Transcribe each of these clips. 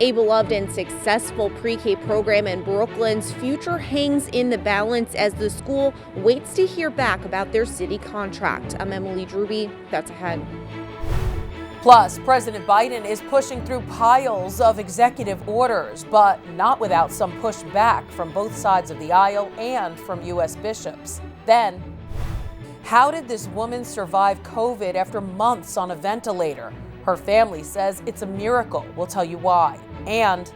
A beloved and successful pre-K program in Brooklyn's future hangs in the balance as the school waits to hear back about their city contract. I'm Emily Drooby. That's ahead. Plus, President Biden is pushing through piles of executive orders, but not without some pushback from both sides of the aisle and from U.S. bishops. Then, how did this woman survive COVID after months on a ventilator? Her family says it's a miracle. We'll tell you why. And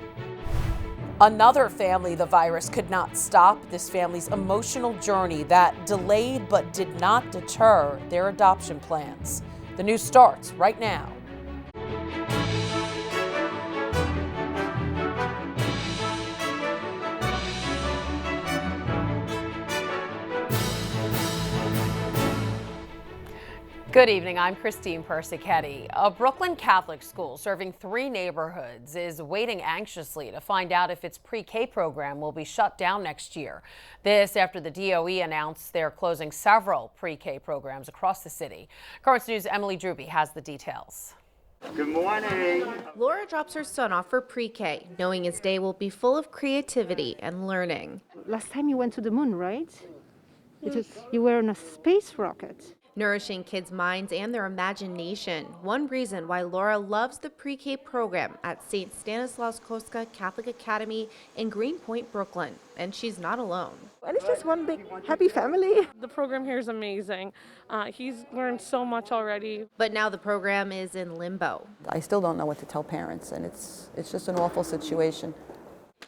another family the virus could not stop. This family's emotional journey that delayed but did not deter their adoption plans. The news starts right now. Good evening, I'm Christine Persichetti. A Brooklyn Catholic school serving 3 neighborhoods is waiting anxiously to find out if its pre-K program will be shut down next year. This after the DOE announced they're closing several pre-K programs across the city. Current News' Emily Drooby has the details. Good morning. Laura drops her son off for pre-K, knowing his day will be full of creativity and learning. Last time you went to the moon, right? You were on a space rocket. Nourishing kids' minds and their imagination. One reason why Laura loves the pre-K program at St. Stanislaus Catholic Academy in Greenpoint, Brooklyn. And she's not alone. And it's just one big happy family. The program here is amazing. He's learned so much already. But now the program is in limbo. I still don't know what to tell parents, and it's just an awful situation.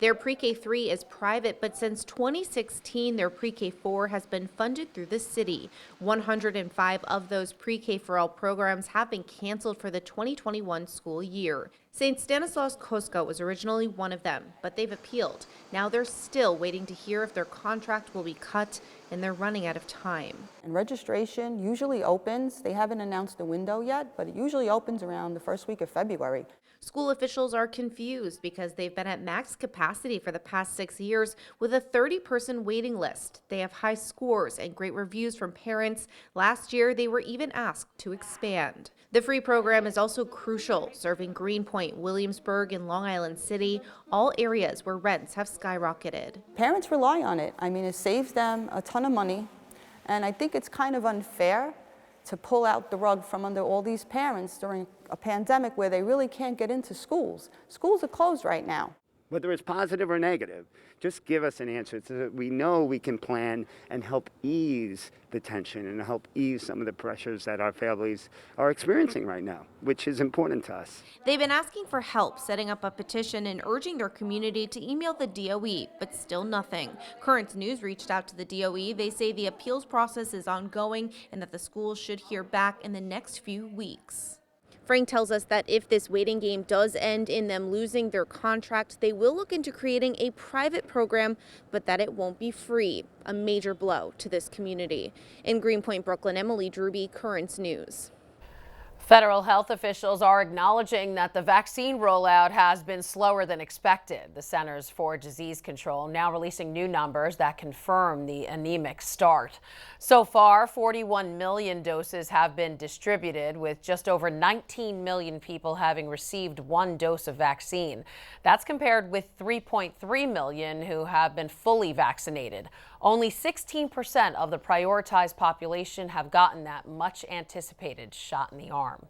Their pre-K 3 is private, but since 2016, their pre-K 4 has been funded through the city. 105 of those pre-K for all programs have been canceled for the 2021 school year. St. Stanislaus was originally one of them, but they've appealed. Now they're still waiting to hear if their contract will be cut, and they're running out of time. And registration usually opens, they haven't announced the window yet, but it usually opens around the first week of February. School officials are confused because they've been at max capacity for the past 6 years with a 30-person waiting list. They have high scores and great reviews from parents. Last year, they were even asked to expand. The free program is also crucial, serving Greenpoint, Williamsburg, and Long Island City, all areas where rents have skyrocketed. Parents rely on it. I mean, it saves them a ton of money, and I think it's kind of unfair to pull out the rug from under all these parents during a pandemic where they really can't get into schools. Schools are closed right now. Whether it's positive or negative, just give us an answer so that we know we can plan and help ease the tension and help ease some of the pressures that our families are experiencing right now, which is important to us. They've been asking for help, setting up a petition and urging their community to email the DOE, but still nothing. Current News reached out to the DOE. They say the appeals process is ongoing and that the schools should hear back in the next few weeks. Frank tells us that if this waiting game does end in them losing their contract, they will look into creating a private program, but that it won't be free. A major blow to this community. In Greenpoint, Brooklyn, Emily Drooby, Currents News. Federal health officials are acknowledging that the vaccine rollout has been slower than expected. The Centers for Disease Control now releasing new numbers that confirm the anemic start. So far, 41 million doses have been distributed, with just over 19 million people having received 1 dose of vaccine. That's compared with 3.3 million who have been fully vaccinated. Only 16% of the prioritized population have gotten that much anticipated shot in the arm.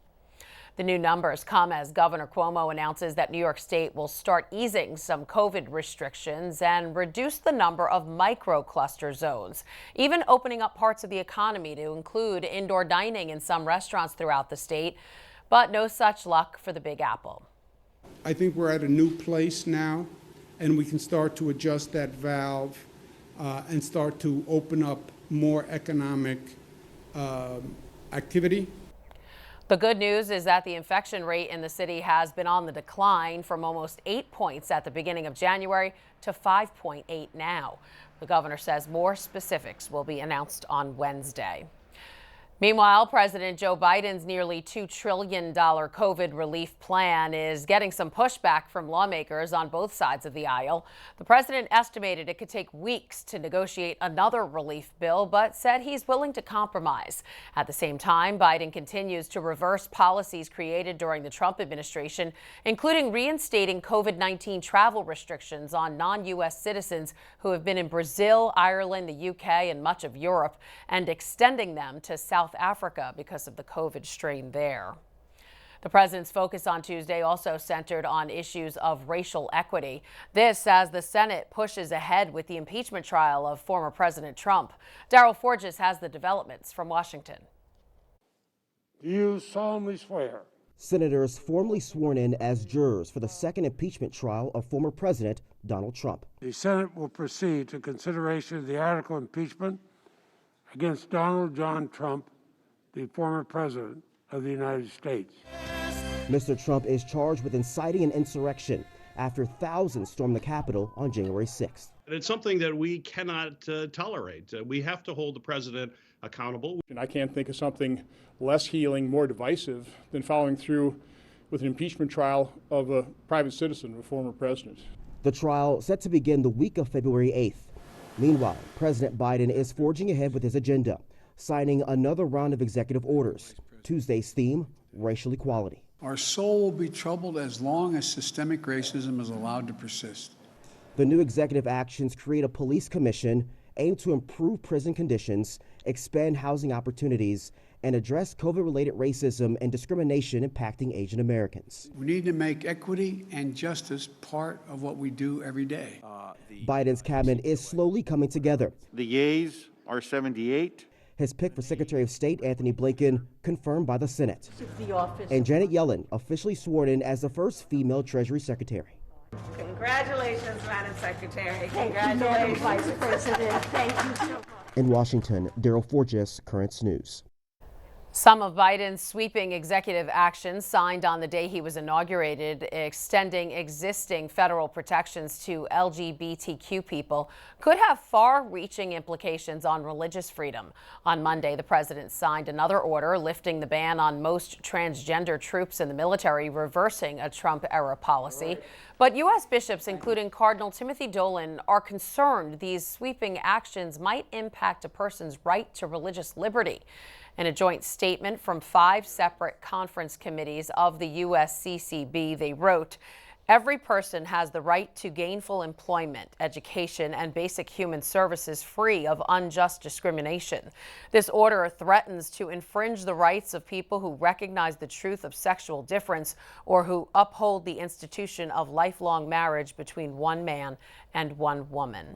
The new numbers come as Governor Cuomo announces that New York State will start easing some COVID restrictions and reduce the number of micro-cluster zones, even opening up parts of the economy to include indoor dining in some restaurants throughout the state. But no such luck for the Big Apple. I think we're at a new place now, and we can start to adjust that valve and start to open up more economic activity. The good news is that the infection rate in the city has been on the decline from almost 8 points at the beginning of January to 5.8 now. The governor says more specifics will be announced on Wednesday. Meanwhile, President Joe Biden's nearly $2 trillion COVID relief plan is getting some pushback from lawmakers on both sides of the aisle. The president estimated it could take weeks to negotiate another relief bill, but said he's willing to compromise. At the same time, Biden continues to reverse policies created during the Trump administration, including reinstating COVID-19 travel restrictions on non-U.S. citizens who have been in Brazil, Ireland, the UK, and much of Europe, and extending them to South Africa because of the COVID strain there. The president's focus on Tuesday also centered on issues of racial equity. This as the Senate pushes ahead with the impeachment trial of former President Trump. Daryl Forges has the developments from Washington. Do you solemnly swear? Senators formally sworn in as jurors for the second impeachment trial of former President Donald Trump. The Senate will proceed to consideration of the article impeachment against Donald John Trump, the former President of the United States. Mr. Trump is charged with inciting an insurrection after thousands stormed the Capitol on January 6th. It's something that we cannot tolerate. We have to hold the president accountable. And I can't think of something less healing, more divisive than following through with an impeachment trial of a private citizen of a former president. The trial set to begin the week of February 8th. Meanwhile, President Biden is forging ahead with his agenda, signing another round of executive orders. Tuesday's theme, racial equality. Our soul will be troubled as long as systemic racism is allowed to persist. The new executive actions create a police commission aimed to improve prison conditions, expand housing opportunities, and address COVID-related racism and discrimination impacting Asian Americans. We need to make equity and justice part of what we do every day. Biden's cabinet is slowly coming together. The yeas are 78. His pick for Secretary of State Anthony Blinken confirmed by the Senate. And Janet Yellen officially sworn in as the first female Treasury Secretary. Congratulations, Madam Secretary. Congratulations, Vice President. Thank you so much. In Washington, Daryl Forges, Currents News. Some of Biden's sweeping executive actions signed on the day he was inaugurated, extending existing federal protections to LGBTQ people, could have far-reaching implications on religious freedom. On Monday, the president signed another order lifting the ban on most transgender troops in the military, reversing a Trump-era policy. But U.S. bishops, including Cardinal Timothy Dolan, are concerned these sweeping actions might impact a person's right to religious liberty. In a joint statement from 5 separate conference committees of the USCCB, they wrote, "Every person has the right to gainful employment, education, and basic human services free of unjust discrimination. This order threatens to infringe the rights of people who recognize the truth of sexual difference or who uphold the institution of lifelong marriage between one man and one woman."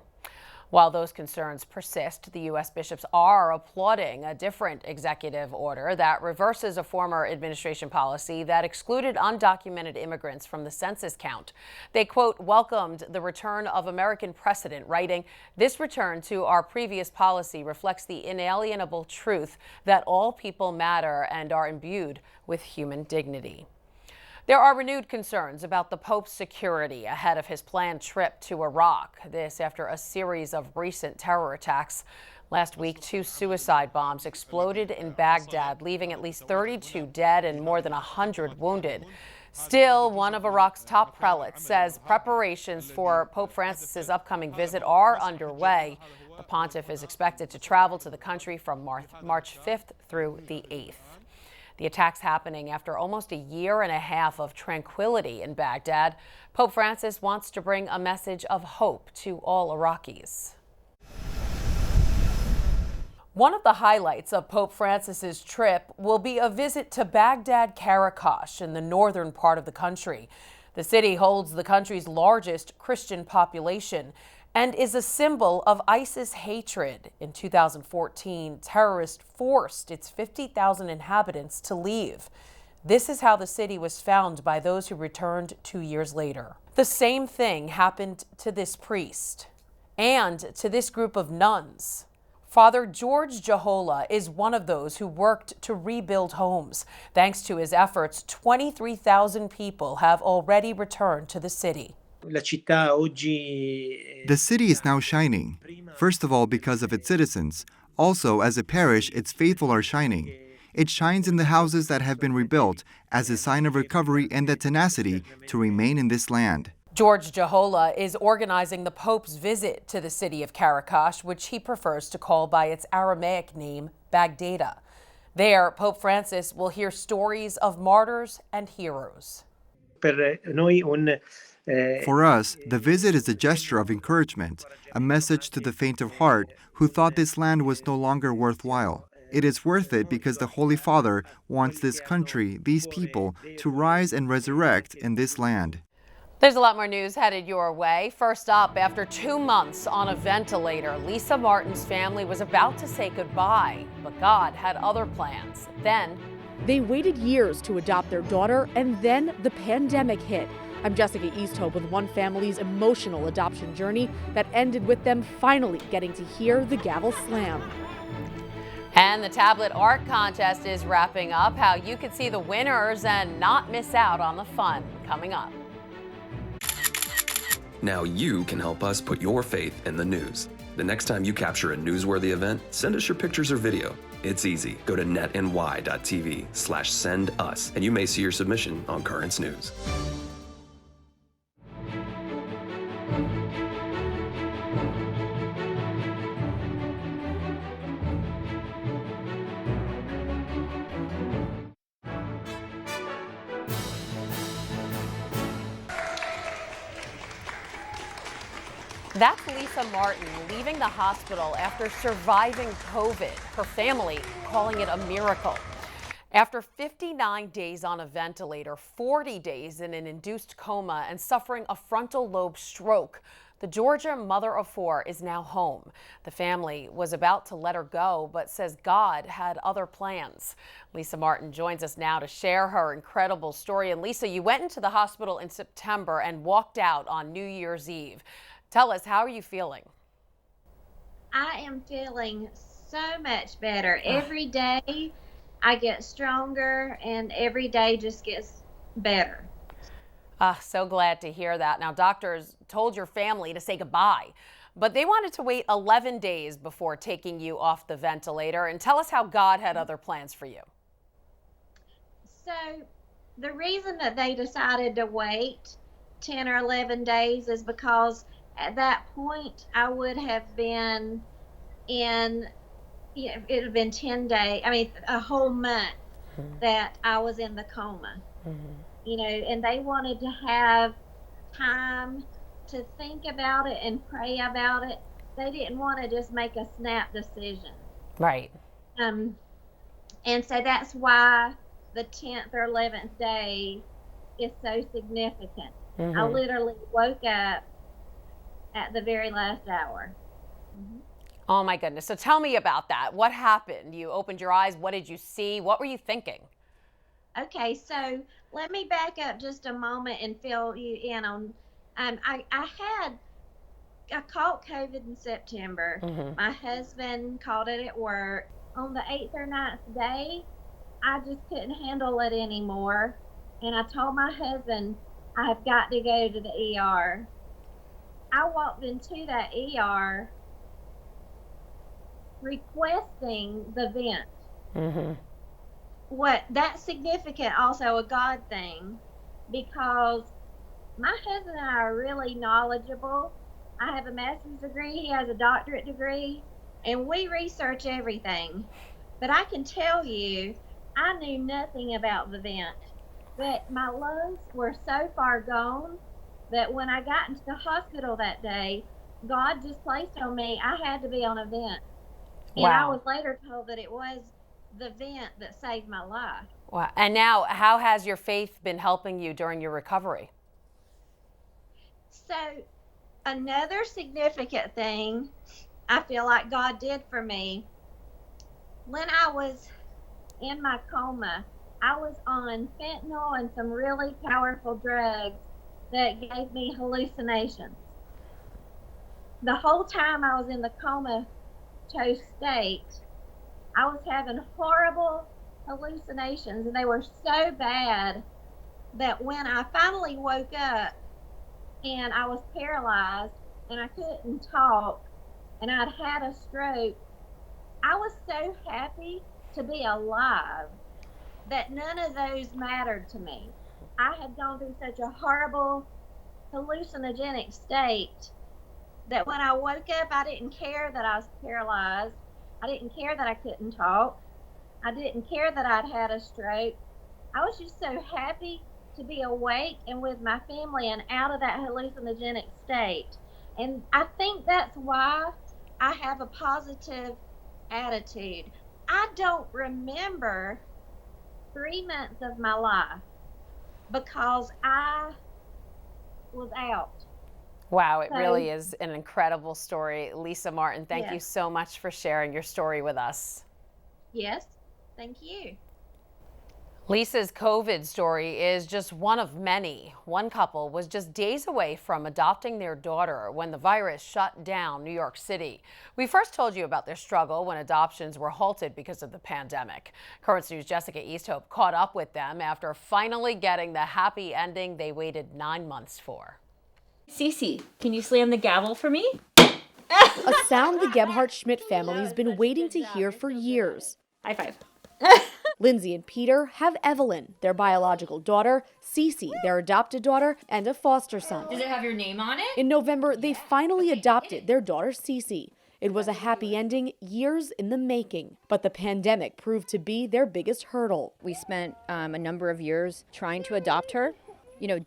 While those concerns persist, the U.S. bishops are applauding a different executive order that reverses a former administration policy that excluded undocumented immigrants from the census count. They, quote, welcomed the return of American precedent, writing, "This return to our previous policy reflects the inalienable truth that all people matter and are imbued with human dignity." There are renewed concerns about the Pope's security ahead of his planned trip to Iraq. This after a series of recent terror attacks. Last week, 2 suicide bombs exploded in Baghdad, leaving at least 32 dead and more than 100 wounded. Still, one of Iraq's top prelates says preparations for Pope Francis's upcoming visit are underway. The pontiff is expected to travel to the country from March 5th through the 8th. The attacks happening after almost a year and a half of tranquility in Baghdad. Pope Francis wants to bring a message of hope to all Iraqis. One of the highlights of Pope Francis's trip will be a visit to Baghdad Karakosh in the northern part of the country. The city holds the country's largest Christian population and is a symbol of ISIS hatred. In 2014, terrorists forced its 50,000 inhabitants to leave. This is how the city was found by those who returned 2 years later. The same thing happened to this priest and to this group of nuns. Father George Jahola is one of those who worked to rebuild homes. Thanks to his efforts, 23,000 people have already returned to the city. The city is now shining, first of all because of its citizens, Also, as a parish, its faithful are shining. It shines in the houses that have been rebuilt as a sign of recovery and the tenacity to remain in this land. George Jahola is organizing the Pope's visit to the city of Caracas, which he prefers to call by its Aramaic name, Bagdada. There, Pope Francis will hear stories of martyrs and heroes. For us, the visit is a gesture of encouragement, a message to the faint of heart who thought this land was no longer worthwhile. It is worth it because the Holy Father wants this country, these people, to rise and resurrect in this land. There's a lot more news headed your way. First up, after 2 months on a ventilator, Lisa Martin's family was about to say goodbye, but God had other plans. Then they waited years to adopt their daughter, and then the pandemic hit. I'm Jessica Easthope with one family's emotional adoption journey that ended with them finally getting to hear the gavel slam. And the tablet art contest is wrapping up. How you can see the winners and not miss out on the fun coming up. Now you can help us put your faith in the news. The next time you capture a newsworthy event, send us your pictures or video. It's easy. Go to netny.tv/send us, and you may see your submission on Currents News. That's Lisa Martin leaving the hospital after surviving COVID. Her family calling it a miracle. After 59 days on a ventilator, 40 days in an induced coma, and suffering a frontal lobe stroke, the Georgia mother of 4 is now home. The family was about to let her go, but says God had other plans. Lisa Martin joins us now to share her incredible story. And Lisa, you went into the hospital in September and walked out on New Year's Eve. Tell us, how are you feeling? I am feeling so much better. Every day I get stronger and every day just gets better. So glad to hear that. Now, doctors told your family to say goodbye, but they wanted to wait 11 days before taking you off the ventilator. And tell us how God had other plans for you. So the reason that they decided to wait 10 or 11 days is because at that point, I would have been in, it would have been 10 days, a whole month that I was in the coma. And they wanted to have time to think about it and pray about it. They didn't want to just make a snap decision. Right. And so that's why the 10th or 11th day is so significant. I literally woke up at the very last hour. Oh my goodness. So tell me about that. What happened? You opened your eyes. What did you see? What were you thinking? Okay, so let me back up just a moment and fill you in on, I caught COVID in September. My husband caught it at work. On the 8th or 9th day, I just couldn't handle it anymore. And I told my husband, I have got to go to the ER. I walked into that ER requesting the vent. That's significant, also a God thing, because my husband and I are really knowledgeable. I have a master's degree, he has a doctorate degree, and we research everything. But I can tell you, I knew nothing about the vent. But my lungs were so far gone that when I got into the hospital that day, God just placed on me, I had to be on a vent. And I was later told that it was the vent that saved my life. Wow. And now, how has your faith been helping you during your recovery? So, another significant thing I feel like God did for me, when I was in my coma, I was on fentanyl and some really powerful drugs that gave me hallucinations. The whole time I was in the comatose state, I was having horrible hallucinations, and they were so bad that when I finally woke up and I was paralyzed and I couldn't talk and I'd had a stroke, I was so happy to be alive that none of those mattered to me. I had gone through such a horrible hallucinogenic state that when I woke up, I didn't care that I was paralyzed. I didn't care that I couldn't talk. I didn't care that I'd had a stroke. I was just so happy to be awake and with my family and out of that hallucinogenic state. And I think that's why I have a positive attitude. I don't remember 3 months of my life because I was out. Wow, it So, really is an incredible story. Lisa Martin, thank you Yes. so much for sharing your story with us. Yes, thank you. Lisa's COVID story is just one of many. One couple was just days away from adopting their daughter when the virus shut down New York City. We first told you about their struggle when adoptions were halted because of the pandemic. Currents News' Jessica Easthope caught up with them after finally getting the happy ending they waited 9 months for. Cece, can you slam the gavel for me? A sound the Gebhardt-Schmidt family's been waiting to hear for years. High five. Lindsay and Peter have Evelyn, their biological daughter, Cece, their adopted daughter, and a foster son. Does it have your name on it? In November, they finally adopted their daughter, Cece. It was a happy ending, years in the making, but the pandemic proved to be their biggest hurdle. We spent a number of years trying to adopt her,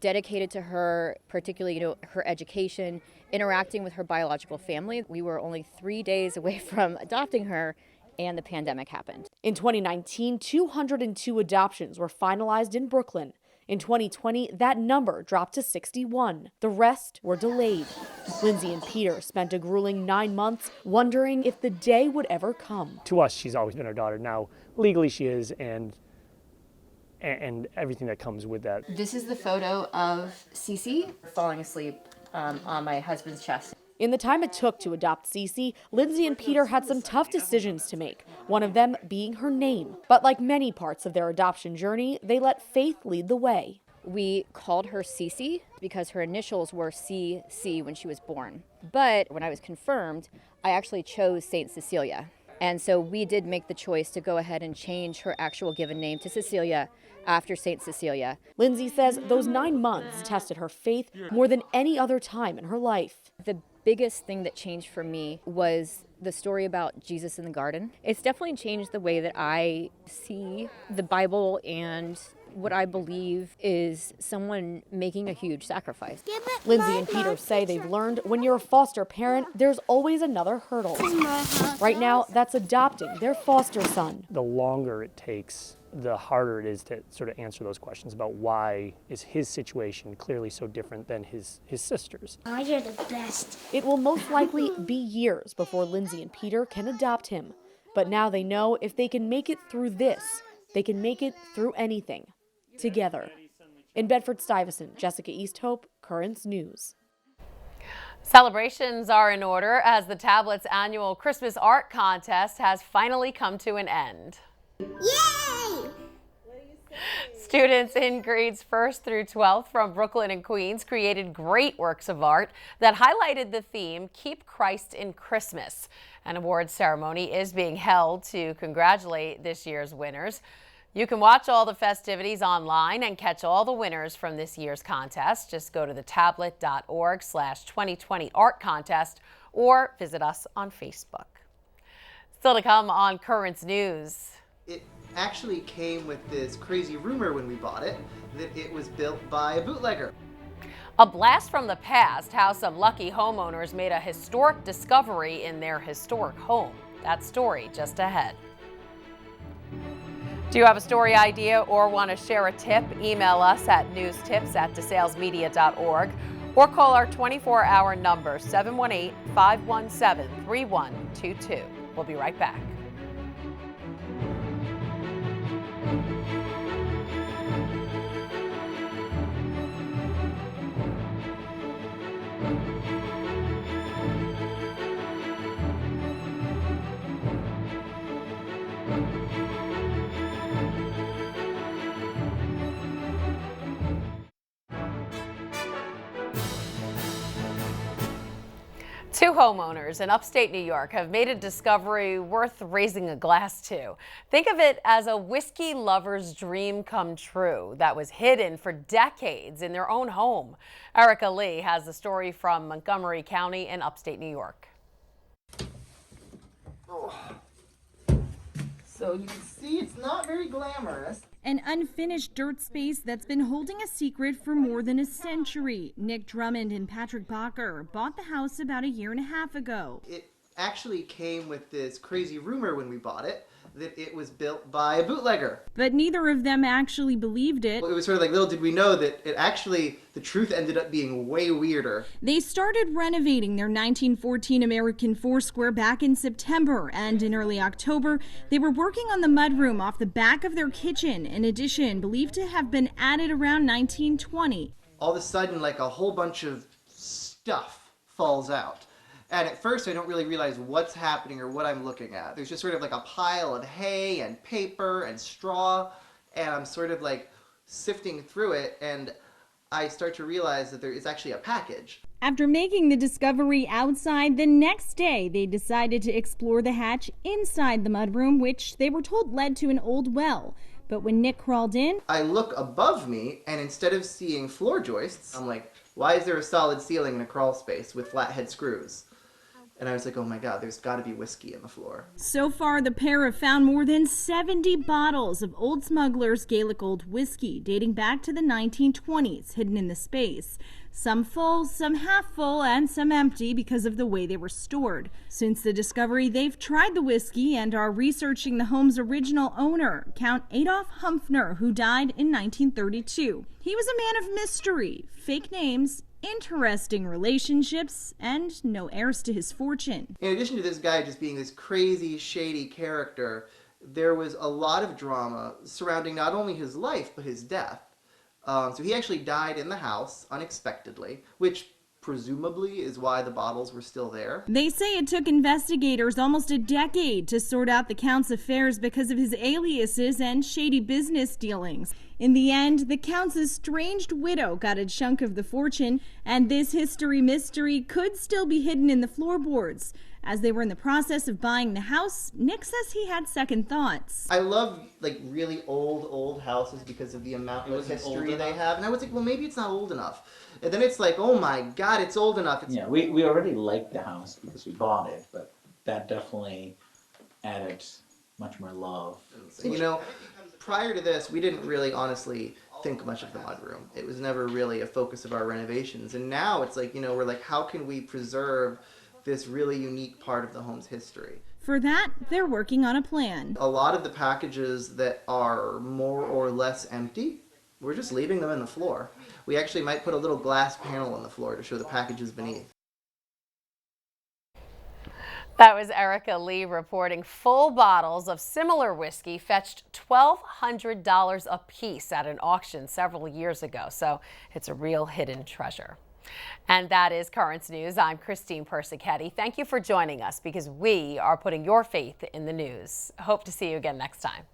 dedicated to her, particularly, her education, interacting with her biological family. We were only 3 days away from adopting her, and the pandemic happened. In 2019, 202 adoptions were finalized in Brooklyn. In 2020, that number dropped to 61. The rest were delayed. Lindsay and Peter spent a grueling 9 months wondering if the day would ever come. To us, she's always been our daughter. Now, legally she is, and everything that comes with that. This is the photo of Cece falling asleep on my husband's chest. In the time it took to adopt Cece, Lindsay and Peter had some tough decisions to make, one of them being her name. But like many parts of their adoption journey, they let faith lead the way. We called her Cece because her initials were CC when she was born. But when I was confirmed, I actually chose Saint Cecilia. And so we did make the choice to go ahead and change her actual given name to Cecilia after Saint Cecilia. Lindsay says those 9 months tested her faith more than any other time in her life. The biggest thing that changed for me was the story about Jesus in the garden. It's definitely changed the way that I see the Bible and what I believe is someone making a huge sacrifice. Lindsay and Peter say they've learned when you're a foster parent, there's always another hurdle. Right now, that's adopting their foster son. The longer it takes, the harder it is to sort of answer those questions about why is his situation clearly so different than his sister's. Oh, you're the best. It will most likely be years before Lindsay and Peter can adopt him. But now they know if they can make it through this, they can make it through anything. Together. In Bedford-Stuyvesant, Jessica Easthope, Currents News. Celebrations are in order as the tablet's annual Christmas art contest has finally come to an end. Yay! Students in grades 1st through 12th from Brooklyn and Queens created great works of art that highlighted the theme, Keep Christ in Christmas. An awards ceremony is being held to congratulate this year's winners. You can watch all the festivities online and catch all the winners from this year's contest. Just go to thetablet.org/2020 art contest or visit us on Facebook. Still to come on Currents News. It actually came with this crazy rumor when we bought it that it was built by a bootlegger. A blast from the past, how some lucky homeowners made a historic discovery in their historic home. That story just ahead. Do you have a story idea or want to share a tip? Email us at newstips@desalesmedia.org or call our 24-hour number 718-517-3122. We'll be right back. Two homeowners in upstate New York have made a discovery worth raising a glass to. Think of it as a whiskey lover's dream come true that was hidden for decades in their own home. Erica Lee has the story from Montgomery County in upstate New York. So you can see it's not very glamorous. An unfinished dirt space that's been holding a secret for more than a century. Nick Drummond and Patrick Bacher bought the house about a year and a half ago. It actually came with this crazy rumor when we bought it that it was built by a bootlegger. But neither of them actually believed it. It was sort of like, little did we know that the truth ended up being way weirder. They started renovating their 1914 American four-square back in September, and in early October, they were working on the mudroom off the back of their kitchen, an addition believed to have been added around 1920. All of a sudden, like a whole bunch of stuff falls out. And at first, I don't really realize what's happening or what I'm looking at. There's just sort of like a pile of hay and paper and straw, and I'm sort of like sifting through it, and I start to realize that there is actually a package. After making the discovery outside, the next day they decided to explore the hatch inside the mudroom, which they were told led to an old well. But when Nick crawled in, I look above me, and instead of seeing floor joists, I'm like, why is there a solid ceiling in a crawl space with flathead screws? And I was like, oh my God, there's got to be whiskey in the floor. So far, the pair have found more than 70 bottles of Old Smuggler's Gaelic Old whiskey dating back to the 1920s hidden in the space. Some full, some half full, and some empty because of the way they were stored. Since the discovery, they've tried the whiskey and are researching the home's original owner, Count Adolf Humpfner, who died in 1932. He was a man of mystery, fake names, interesting relationships, and no heirs to his fortune. In addition to this guy just being this crazy, shady character, there was a lot of drama surrounding not only his life, but his death. So he actually died in the house unexpectedly, which presumably is why the bottles were still there. They say it took investigators almost a decade to sort out the Count's affairs because of his aliases and shady business dealings. In the end, the Count's estranged widow got a chunk of the fortune, and this history mystery could still be hidden in the floorboards. As they were in the process of buying the house, Nick says he had second thoughts. I love like really old houses because of the amount of history they have. And I was like, well, maybe it's not old enough. And then it's like, oh my God, it's old enough. Yeah, we already liked the house because we bought it, but that definitely added much more love. You know, prior to this, we didn't really honestly think much of the mudroom. It was never really a focus of our renovations. And now it's like, you know, we're like, how can we preserve this really unique part of the home's history? For that, they're working on a plan. A lot of the packages that are more or less empty, we're just leaving them in the floor. We actually might put a little glass panel on the floor to show the packages beneath. That was Erica Lee reporting. Full bottles of similar whiskey fetched $1,200 a piece at an auction several years ago, so it's a real hidden treasure. And that is Currents News. I'm Christine Persichetti. Thank you for joining us because we are putting your faith in the news. Hope to see you again next time.